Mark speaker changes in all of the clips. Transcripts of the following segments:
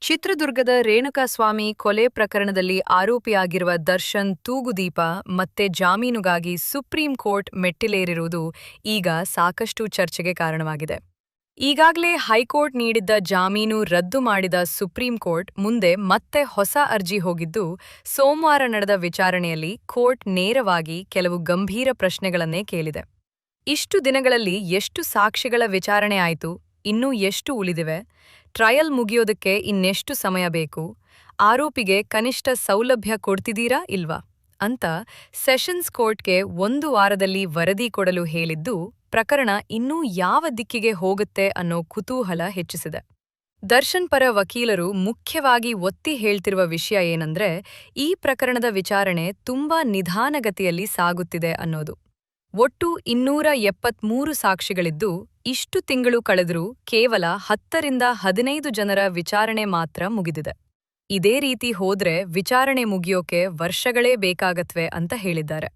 Speaker 1: ಚಿತ್ರದುರ್ಗದ ರೇಣುಕಾಸ್ವಾಮಿ ಕೊಲೆ ಪ್ರಕರಣದಲ್ಲಿ ಆರೋಪಿಯಾಗಿರುವ ದರ್ಶನ್ ತೂಗುದೀಪ ಮತ್ತೆ ಜಾಮೀನುಗಾಗಿ ಸುಪ್ರೀಂ ಕೋರ್ಟ್ ಮೆಟ್ಟಿಲೇರಿರುವುದು ಈಗ ಸಾಕಷ್ಟು ಚರ್ಚೆಗೆ ಕಾರಣವಾಗಿದೆ. ಈಗಾಗಲೇ ಹೈಕೋರ್ಟ್ ನೀಡಿದ್ದ ಜಾಮೀನು ರದ್ದು ಮಾಡಿದ ಸುಪ್ರೀಂ ಕೋರ್ಟ್ ಮುಂದೆ ಮತ್ತೆ ಹೊಸ ಅರ್ಜಿ ಹೋಗಿದ್ದು, ಸೋಮವಾರ ನಡೆದ ವಿಚಾರಣೆಯಲ್ಲಿ ಕೋರ್ಟ್ ನೇರವಾಗಿ ಕೆಲವು ಗಂಭೀರ ಪ್ರಶ್ನೆಗಳನ್ನೇ ಕೇಳಿದೆ. ಇಷ್ಟು ದಿನಗಳಲ್ಲಿ ಎಷ್ಟು ಸಾಕ್ಷಿಗಳ ವಿಚಾರಣೆ ಆಯಿತು, ಇನ್ನೂ ಎಷ್ಟು ಉಳಿದಿವೆ, ಟ್ರಯಲ್ ಮುಗಿಯೋದಕ್ಕೆ ಇನ್ನೆಷ್ಟು ಸಮಯ ಬೇಕು, ಆರೋಪಿಗೆ ಕನಿಷ್ಠ ಸೌಲಭ್ಯ ಕೊಡ್ತಿದ್ದೀರಾ ಇಲ್ವಾ ಅಂತ ಸೆಷನ್ಸ್ ಕೋರ್ಟ್ಗೆ 1 ವಾರದಲ್ಲಿ ವರದಿ ಕೊಡಲು ಹೇಳಿದ್ದು, ಪ್ರಕರಣ ಇನ್ನೂ ಯಾವ ದಿಕ್ಕಿಗೆ ಹೋಗುತ್ತೆ ಅನ್ನೋ ಕುತೂಹಲ ಹೆಚ್ಚಿಸಿದೆ. ದರ್ಶನ್ ಪರ ವಕೀಲರು ಮುಖ್ಯವಾಗಿ ಒತ್ತಿ ಹೇಳ್ತಿರುವ ವಿಷಯ ಏನಂದ್ರೆ, ಈ ಪ್ರಕರಣದ ವಿಚಾರಣೆ ತುಂಬಾ ನಿಧಾನಗತಿಯಲ್ಲಿ ಸಾಗುತ್ತಿದೆ ಅನ್ನೋದು. ಒಟ್ಟು 273 ಸಾಕ್ಷಿಗಳಿದ್ದು, ಇಷ್ಟು ತಿಂಗಳು ಕಳೆದರೂ ಕೇವಲ 10 ರಿಂದ 15 ಜನರ ವಿಚಾರಣೆ ಮಾತ್ರ ಮುಗಿದಿದೆ. ಇದೇ ರೀತಿ ಹೋದ್ರೆ ವಿಚಾರಣೆ ಮುಗಿಯೋಕೆ ವರ್ಷಗಳೇ ಬೇಕಾಗತ್ವೆ ಅಂತ ಹೇಳಿದ್ದಾರೆ.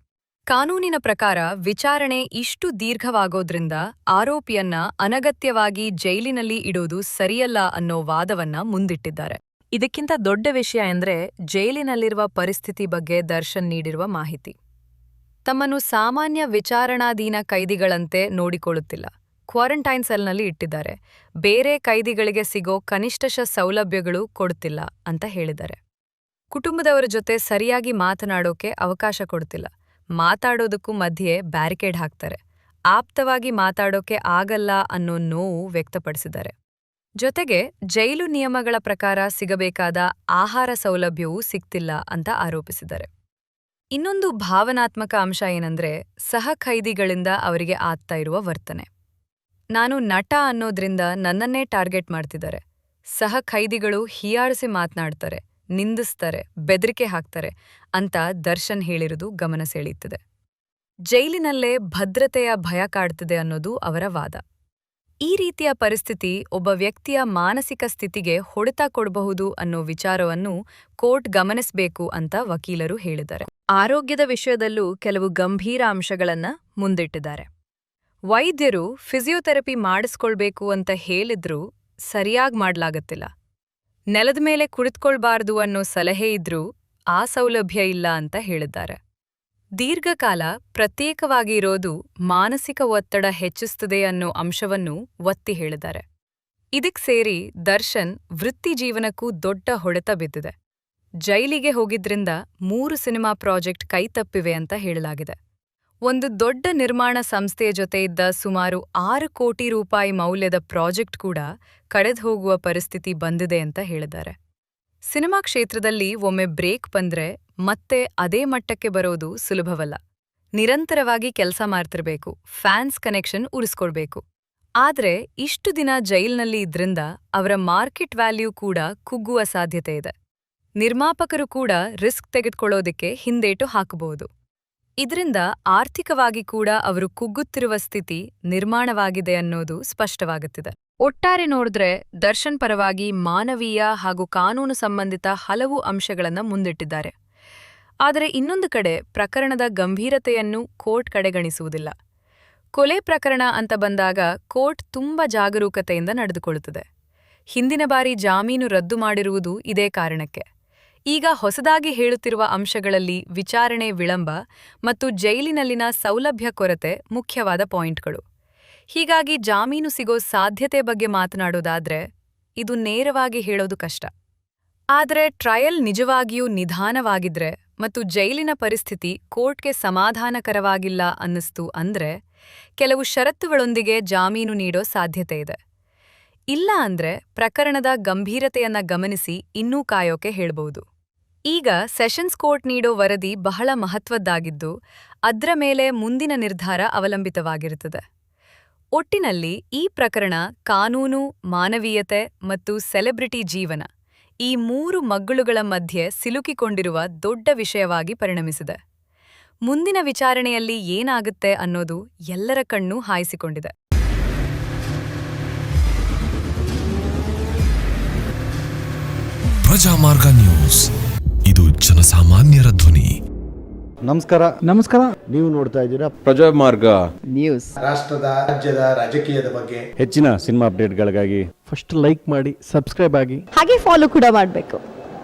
Speaker 1: ಕಾನೂನಿನ ಪ್ರಕಾರ ವಿಚಾರಣೆ ಇಷ್ಟು ದೀರ್ಘವಾಗೋದ್ರಿಂದ ಆರೋಪಿಯನ್ನ ಅನಗತ್ಯವಾಗಿ ಜೈಲಿನಲ್ಲಿ ಇಡೋದು ಸರಿಯಲ್ಲ ಅನ್ನೋ ವಾದವನ್ನ ಮುಂದಿಟ್ಟಿದ್ದಾರೆ. ಇದಕ್ಕಿಂತ ದೊಡ್ಡ ವಿಷಯ ಎಂದ್ರೆ ಜೈಲಿನಲ್ಲಿರುವ ಪರಿಸ್ಥಿತಿ ಬಗ್ಗೆ ದರ್ಶನ್ ನೀಡಿರುವ ಮಾಹಿತಿ. ತಮ್ಮನ್ನು ಸಾಮಾನ್ಯ ವಿಚಾರಣಾಧೀನ ಕೈದಿಗಳಂತೆ ನೋಡಿಕೊಳ್ಳುತ್ತಿಲ್ಲ, ಕ್ವಾರಂಟೈನ್ ಸೆಲ್ನಲ್ಲಿ ಇಟ್ಟಿದ್ದಾರೆ, ಬೇರೆ ಕೈದಿಗಳಿಗೆ ಸಿಗೋ ಕನಿಷ್ಠ ಸೌಲಭ್ಯಗಳು ಕೊಡುತ್ತಿಲ್ಲ ಅಂತ ಹೇಳಿದ್ದಾರೆ. ಕುಟುಂಬದವರ ಜೊತೆ ಸರಿಯಾಗಿ ಮಾತನಾಡೋಕೆ ಅವಕಾಶ ಕೊಡುತ್ತಿಲ್ಲ, ಮಾತಾಡೋದಕ್ಕೂ ಮಧ್ಯೆ ಬ್ಯಾರಿಕೇಡ್ ಹಾಕ್ತಾರೆ, ಆಪ್ತವಾಗಿ ಮಾತಾಡೋಕೆ ಆಗಲ್ಲ ಅನ್ನೋ ನೋವು ವ್ಯಕ್ತಪಡಿಸಿದ್ದಾರೆ. ಜೊತೆಗೆ ಜೈಲು ನಿಯಮಗಳ ಪ್ರಕಾರ ಸಿಗಬೇಕಾದ ಆಹಾರ ಸೌಲಭ್ಯವೂ ಸಿಗ್ತಿಲ್ಲ ಅಂತ ಆರೋಪಿಸಿದ್ದಾರೆ. ಇನ್ನೊಂದು ಭಾವನಾತ್ಮಕ ಅಂಶ ಏನಂದ್ರೆ, ಸಹ ಖೈದಿಗಳಿಂದ ಅವರಿಗೆ ಆಗ್ತಾ ಇರುವ ವರ್ತನೆ. ನಾನು ನಟ ಅನ್ನೋದ್ರಿಂದ ನನ್ನನ್ನೇ ಟಾರ್ಗೆಟ್ ಮಾಡ್ತಿದ್ದಾರೆ, ಸಹ ಖೈದಿಗಳು ಹೀಯಾಳಿಸಿ ಮಾತನಾಡ್ತಾರೆ, ನಿಂದಿಸ್ತಾರೆ, ಬೆದರಿಕೆ ಹಾಕ್ತಾರೆ ಅಂತ ದರ್ಶನ್ ಹೇಳಿರುವುದು ಗಮನ ಸೆಳೆಯುತ್ತಿದೆ. ಜೈಲಿನಲ್ಲೇ ಭದ್ರತೆಯ ಭಯ ಕಾಡ್ತಿದೆ ಅನ್ನೋದು ಅವರ ವಾದ. ಈ ರೀತಿಯ ಪರಿಸ್ಥಿತಿ ಒಬ್ಬ ವ್ಯಕ್ತಿಯ ಮಾನಸಿಕ ಸ್ಥಿತಿಗೆ ಹೊಡೆತ ಕೊಡಬಹುದು ಅನ್ನೋ ವಿಚಾರವನ್ನು ಕೋರ್ಟ್ ಗಮನಿಸಬೇಕು ಅಂತ ವಕೀಲರು ಹೇಳಿದ್ದಾರೆ. ಆರೋಗ್ಯದ ವಿಷಯದಲ್ಲೂ ಕೆಲವು ಗಂಭೀರ ಅಂಶಗಳನ್ನ ಮುಂದಿಟ್ಟಿದ್ದಾರೆ. ವೈದ್ಯರು ಫಿಸಿಯೋಥೆರಪಿ ಮಾಡಿಸ್ಕೊಳ್ಬೇಕು ಅಂತ ಹೇಳಿದ್ರೂ ಸರಿಯಾಗಿ ಮಾಡ್ಲಾಗತ್ತಿಲ್ಲ, ನೆಲದ ಮೇಲೆ ಕುಳಿತುಕೊಳ್ಬಾರ್ದು ಅನ್ನೋ ಸಲಹೆ ಇದ್ರೂ ಆ ಸೌಲಭ್ಯ ಇಲ್ಲ ಅಂತ ಹೇಳಿದ್ದಾರೆ. ದೀರ್ಘಕಾಲ ಪ್ರತ್ಯೇಕವಾಗಿ ಇರೋದು ಮಾನಸಿಕ ಒತ್ತಡ ಹೆಚ್ಚಿಸುತ್ತದೆ ಅನ್ನೋ ಅಂಶವನ್ನು ಒತ್ತಿ ಹೇಳಿದ್ದಾರೆ. ಇದಕ್ಕೆ ಸೇರಿ ದರ್ಶನ್ ವೃತ್ತಿ ಜೀವನಕ್ಕೂ ದೊಡ್ಡ ಹೊಡೆತ ಬಿದ್ದಿದೆ. ಜೈಲಿಗೆ ಹೋಗಿದ್ರಿಂದ 3 ಸಿನಿಮಾ ಪ್ರಾಜೆಕ್ಟ್ ಕೈತಪ್ಪಿವೆ ಅಂತ ಹೇಳಲಾಗಿದೆ. ಒಂದು ದೊಡ್ಡ ನಿರ್ಮಾಣ ಸಂಸ್ಥೆಯ ಜೊತೆ ಇದ್ದ ಸುಮಾರು 6 ಕೋಟಿ ರೂಪಾಯಿ ಮೌಲ್ಯದ ಪ್ರಾಜೆಕ್ಟ್ ಕೂಡ ಕಳೆದುಹೋಗುವ ಪರಿಸ್ಥಿತಿ ಬಂದಿದೆ ಅಂತ ಹೇಳಿದ್ದಾರೆ. ಸಿನಿಮಾ ಕ್ಷೇತ್ರದಲ್ಲಿ ಒಮ್ಮೆ ಬ್ರೇಕ್ ಬಂದ್ರೆ ಮತ್ತೆ ಅದೇ ಮಟ್ಟಕ್ಕೆ ಬರೋದು ಸುಲಭವಲ್ಲ. ನಿರಂತರವಾಗಿ ಕೆಲಸ ಮಾಡ್ತಿರ್ಬೇಕು, ಫ್ಯಾನ್ಸ್ ಕನೆಕ್ಷನ್ ಉಳಿಸ್ಕೊಳ್ಬೇಕು. ಆದ್ರೆ ಇಷ್ಟು ದಿನ ಜೈಲ್ನಲ್ಲಿ ಇದ್ರಿಂದ ಅವರ ಮಾರ್ಕೆಟ್ ವ್ಯಾಲ್ಯೂ ಕೂಡ ಕುಗ್ಗುವ ಸಾಧ್ಯತೆ ಇದೆ. ನಿರ್ಮಾಪಕರು ಕೂಡ ರಿಸ್ಕ್ ತೆಗೆದುಕೊಳ್ಳೋದಕ್ಕೆ ಹಿಂದೇಟು ಹಾಕಬಹುದು. ಇದರಿಂದ ಆರ್ಥಿಕವಾಗಿ ಕೂಡ ಅವರು ಕುಗ್ಗುತ್ತಿರುವ ಸ್ಥಿತಿ ನಿರ್ಮಾಣವಾಗಿದೆ ಅನ್ನೋದು ಸ್ಪಷ್ಟವಾಗುತ್ತಿದೆ. ಒಟ್ಟಾರೆ ನೋಡಿದ್ರೆ ದರ್ಶನ್ ಪರವಾಗಿ ಮಾನವೀಯ ಹಾಗೂ ಕಾನೂನು ಸಂಬಂಧಿತ ಹಲವು ಅಂಶಗಳನ್ನು ಮುಂದಿಟ್ಟಿದ್ದಾರೆ. ಆದರೆ ಇನ್ನೊಂದು ಕಡೆ ಪ್ರಕರಣದ ಗಂಭೀರತೆಯನ್ನು ಕೋರ್ಟ್ ಕಡೆಗಣಿಸುವುದಿಲ್ಲ. ಕೊಲೆ ಪ್ರಕರಣ ಅಂತ ಬಂದಾಗ ಕೋರ್ಟ್ ತುಂಬಾ ಜಾಗರೂಕತೆಯಿಂದ ನಡೆದುಕೊಳ್ಳುತ್ತದೆ. ಹಿಂದಿನ ಬಾರಿ ಜಾಮೀನು ರದ್ದು ಮಾಡಿರುವುದು ಇದೇ ಕಾರಣಕ್ಕೆ. ಈಗ ಹೊಸದಾಗಿ ಹೇಳುತ್ತಿರುವ ಅಂಶಗಳಲ್ಲಿ ವಿಚಾರಣೆ ವಿಳಂಬ ಮತ್ತು ಜೈಲಿನಲ್ಲಿನ ಸೌಲಭ್ಯ ಕೊರತೆ ಮುಖ್ಯವಾದ ಪಾಯಿಂಟ್ಗಳು. ಹೀಗಾಗಿ ಜಾಮೀನು ಸಿಗೋ ಸಾಧ್ಯತೆ ಬಗ್ಗೆ ಮಾತನಾಡೋದಾದ್ರೆ ಇದು ನೇರವಾಗಿ ಹೇಳೋದು ಕಷ್ಟ. ಆದರೆ ಟ್ರಯಲ್ ನಿಜವಾಗಿಯೂ ನಿಧಾನವಾಗಿದ್ರೆ ಮತ್ತು ಜೈಲಿನ ಪರಿಸ್ಥಿತಿ ಕೋರ್ಟ್ಗೆ ಸಮಾಧಾನಕರವಾಗಿಲ್ಲ ಅನ್ನಿಸ್ತು ಅಂದ್ರೆ ಕೆಲವು ಷರತ್ತುಗಳೊಂದಿಗೆ ಜಾಮೀನು ನೀಡೋ ಸಾಧ್ಯತೆ ಇದೆ. ಇಲ್ಲ ಅಂದ್ರೆ ಪ್ರಕರಣದ ಗಂಭೀರತೆಯನ್ನ ಗಮನಿಸಿ ಇನ್ನೂ ಕಾಯೋಕೆ ಹೇಳ್ಬಹುದು. ಈಗ ಸೆಷನ್ಸ್ ಕೋರ್ಟ್ ನೀಡೋ ವರದಿ ಬಹಳ ಮಹತ್ವದ್ದಾಗಿದ್ದು, ಅದ್ರ ಮೇಲೆ ಮುಂದಿನ ನಿರ್ಧಾರ ಅವಲಂಬಿತವಾಗಿರುತ್ತದೆ. ಒಟ್ಟಿನಲ್ಲಿ ಈ ಪ್ರಕರಣ ಕಾನೂನು, ಮಾನವೀಯತೆ ಮತ್ತು ಸೆಲೆಬ್ರಿಟಿ ಜೀವನ ಈ 3 ಮಗ್ಗುಲುಗಳ ಮಧ್ಯೆ ಸಿಲುಕಿಕೊಂಡಿರುವ ದೊಡ್ಡ ವಿಷಯವಾಗಿ ಪರಿಣಮಿಸಿದೆ. ಮುಂದಿನ ವಿಚಾರಣೆಯಲ್ಲಿ ಏನಾಗುತ್ತೆ ಅನ್ನೋದು ಎಲ್ಲರ ಕಣ್ಣೂ ಹಾಯಿಸಿಕೊಂಡಿದೆ.
Speaker 2: ಪ್ರಜಾಮಾರ್ಗ ನ್ಯೂಸ್, ಇದು ಜನಸಾಮಾನ್ಯರ ಧ್ವನಿ.
Speaker 3: ನಮಸ್ಕಾರ.
Speaker 4: ನೀವು ನೋಡ್ತಾ ಇದ್ದೀರಾ
Speaker 5: ಪ್ರಜಾಮಾರ್ಗ
Speaker 3: ನ್ಯೂಸ್.
Speaker 4: ರಾಷ್ಟ್ರದ ರಾಜ್ಯದ ರಾಜಕೀಯದ ಬಗ್ಗೆ
Speaker 5: ಹೆಚ್ಚಿನ ಸಿನಿಮಾ ಅಪ್ಡೇಟ್ಗಳಿಗಾಗಿ
Speaker 3: ಫಸ್ಟ್ ಲೈಕ್ ಮಾಡಿ ಸಬ್ಸ್ಕ್ರೈಬ್ ಆಗಿ
Speaker 4: ಹಾಗೆ ಫಾಲೋ ಕೂಡ ಮಾಡಬೇಕು.